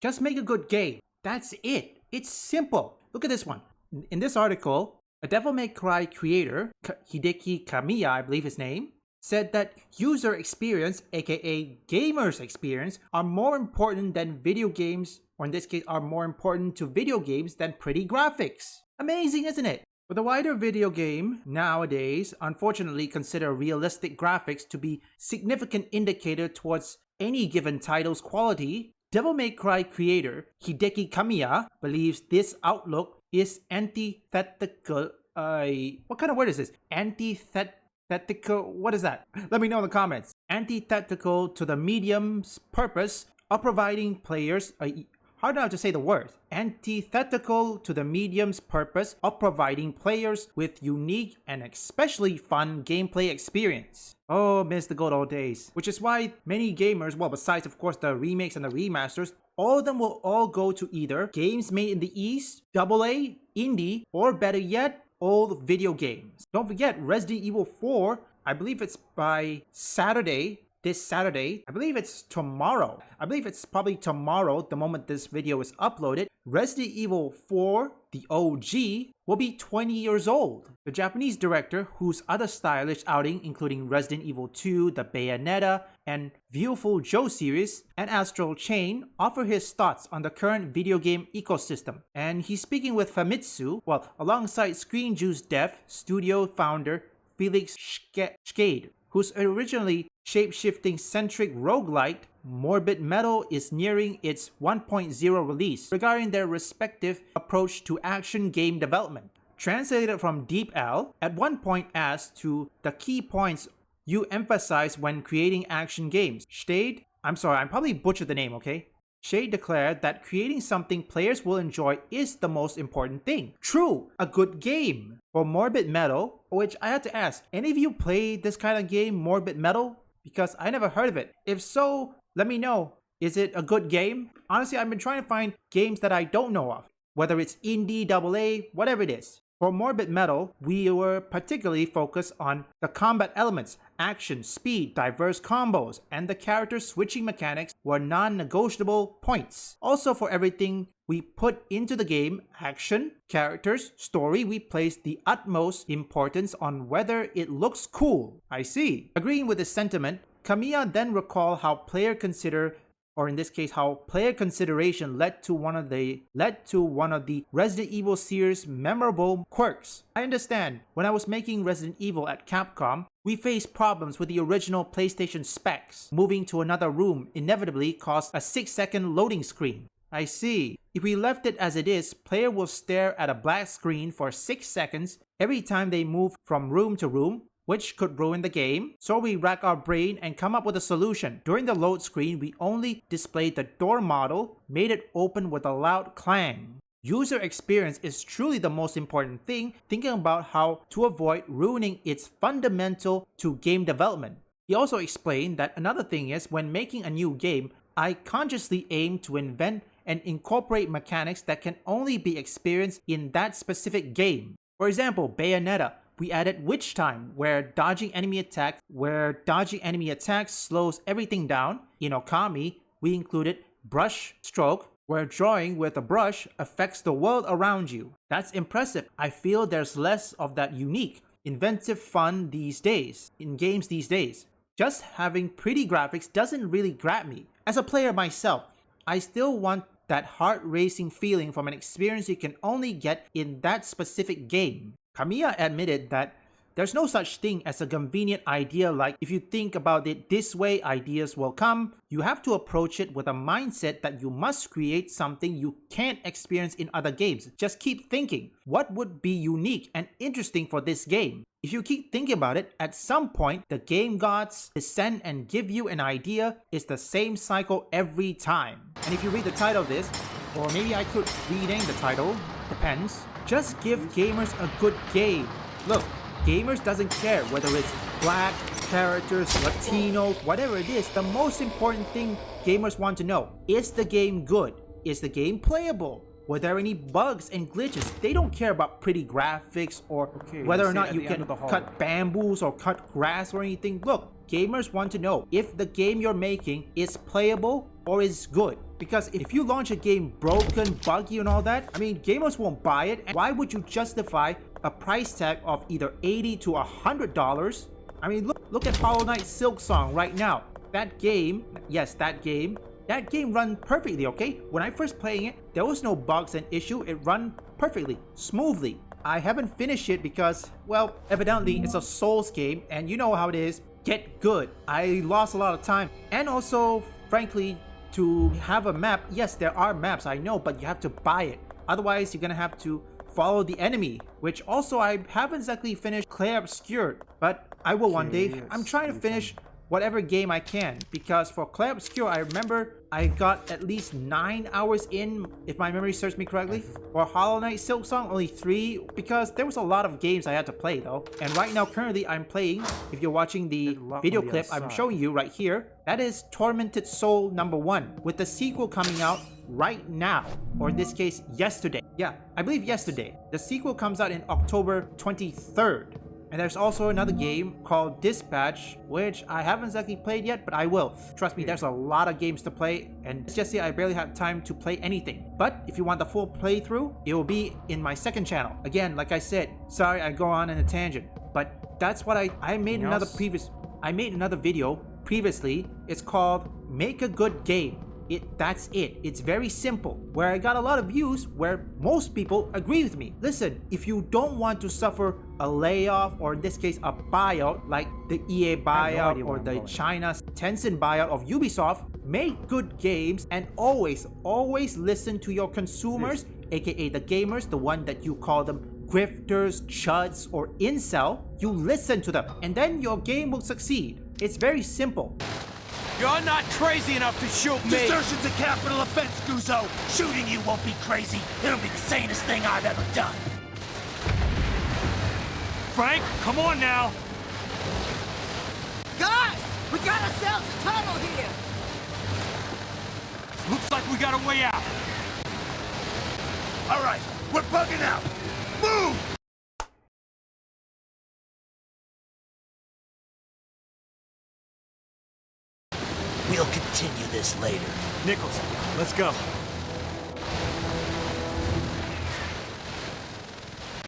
Just make a good game. That's it. It's simple. Look at this one. In this article, a Devil May Cry creator, Hideki Kamiya, I believe his name, said that user experience, aka gamers experience, are more important than video games, or in this case are more important to video games than pretty graphics. Amazing, isn't it? With a wider video game nowadays, unfortunately consider realistic graphics to be significant indicator towards any given title's quality, Devil May Cry creator Hideki Kamiya believes this outlook is antithetical. What kind of word is this? Antithetical? What is that? Let me know in the comments. Antithetical to the medium's purpose of providing players how do I have to say the word? Antithetical to the medium's purpose of providing players with unique and especially fun gameplay experience. Oh, miss the good old days. Which is why many gamers, well, besides of course the remakes and the remasters, all of them will all go to either games made in the East, AA, indie, or better yet, old video games. Don't forget, Resident Evil 4, I believe it's by this Saturday, I believe it's tomorrow. I believe it's probably tomorrow, the moment this video is uploaded. Resident Evil 4, the OG, will be 20 years old. The Japanese director, whose other stylish outing including Resident Evil 2, the Bayonetta, and Viewful Joe series, and Astral Chain, offer his thoughts on the current video game ecosystem. And he's speaking with Famitsu, alongside Screen Juice Dev studio founder Felix Schade, whose originally shape-shifting centric roguelike, Morbid Metal is nearing its 1.0 release regarding their respective approach to action game development. Translated from Deep L, at one point asked to the key points you emphasize when creating action games. Shade, I'm sorry, I probably butchered the name, okay? Shade declared that creating something players will enjoy is the most important thing. True, a good game. For Morbid Metal, which I had to ask, any of you play this kind of game, Morbid Metal? Because I never heard of it. If so, let me know. Is it a good game? Honestly, I've been trying to find games that I don't know of, whether it's indie, AA, whatever it is. For Morbid Metal, we were particularly focused on the combat elements, action, speed, diverse combos, and the character switching mechanics were non-negotiable points. Also, for everything we put into the game, action, characters, story, we placed the utmost importance on whether it looks cool. I see. Agreeing with this sentiment, Kamiya then recalled how player consideration led to one of the Resident Evil series' memorable quirks. I understand, when I was making Resident Evil at Capcom, we faced problems with the original PlayStation specs. Moving to another room inevitably caused a 6-second loading screen. I see. If we left it as it is, player will stare at a black screen for 6 seconds every time they move from room to room, which could ruin the game. So we rack our brain and come up with a solution. During the load screen, we only displayed the door model, made it open with a loud clang. User experience is truly the most important thing, thinking about how to avoid ruining its fundamental to game development. He also explained that another thing is, when making a new game, I consciously aim to invent and incorporate mechanics that can only be experienced in that specific game. For example, Bayonetta, we added Witch Time, where dodging enemy attacks slows everything down. In Okami, we included Brush Stroke, where drawing with a brush affects the world around you. That's impressive. I feel there's less of that unique, inventive fun these days, in games these days. Just having pretty graphics doesn't really grab me. As a player myself, I still want that heart-racing feeling from an experience you can only get in that specific game. Kamiya admitted that there's no such thing as a convenient idea, like if you think about it this way, ideas will come. You have to approach it with a mindset that you must create something you can't experience in other games. Just keep thinking, what would be unique and interesting for this game? If you keep thinking about it, at some point, the game gods descend and give you an idea. It's the same cycle every time. And if you read the title of this, or maybe I could rename the title, depends. Just give gamers a good game. Look, gamers doesn't care whether it's black, characters, Latino, whatever it is. The most important thing gamers want to know, is the game good? Is the game playable? Were there any bugs and glitches? They don't care about pretty graphics or whether or not you can cut bamboos or cut grass or anything. Look, gamers want to know if the game you're making is playable or is good. Because if you launch a game broken, buggy and all that, I mean, gamers won't buy it. And why would you justify a price tag of either $80 to $100? I mean, look at Hollow Knight Silksong right now. That game, yes, that game run perfectly, okay? When I first playing it, there was no bugs and issue. It run perfectly, smoothly. I haven't finished it because, well, evidently it's a Souls game, and you know how it is. Get good. I lost a lot of time. And also, frankly, to have a map, yes, there are maps, I know, but you have to buy it. Otherwise, you're gonna have to follow the enemy, which also I haven't exactly finished Clair Obscur, but I will one day. I'm trying to finish whatever game I can, because for Clair Obscur, I remember I got at least 9 hours in, if my memory serves me correctly. For Hollow Knight Silksong, only 3, because there was a lot of games I had to play though. And right now, currently, I'm playing, if you're watching the video clip I'm showing you right here, that is Tormented Soul #1, with the sequel coming out right now, or in this case, yesterday. Yeah, I believe yesterday. The sequel comes out in October 23rd. And there's also another game called Dispatch, which I haven't exactly played yet, but I will. Trust me, there's a lot of games to play, and it's just that I barely have time to play anything. But if you want the full playthrough, it will be in my second channel. Again, like I said, sorry I go on in a tangent, but that's what I made another video previously. It's called Make a Good Game. That's it. It's very simple. Where I got a lot of views, where most people agree with me. Listen, if you don't want to suffer a layoff, or in this case a buyout, like the EA buyout or the China Tencent buyout of Ubisoft, make good games and always listen to your consumers, aka the gamers, the one that you call them grifters, chuds, or incel. You listen to them, and then your game will succeed. It's very simple. You're not crazy enough to shoot me! Desertion's a capital offense, Guzzo! Shooting you won't be crazy. It'll be the sanest thing I've ever done. Frank, come on now! Guys! We got ourselves a tunnel here! Looks like we got a way out. All right, we're bugging out. Move! We'll continue this later. Nichols, let's go.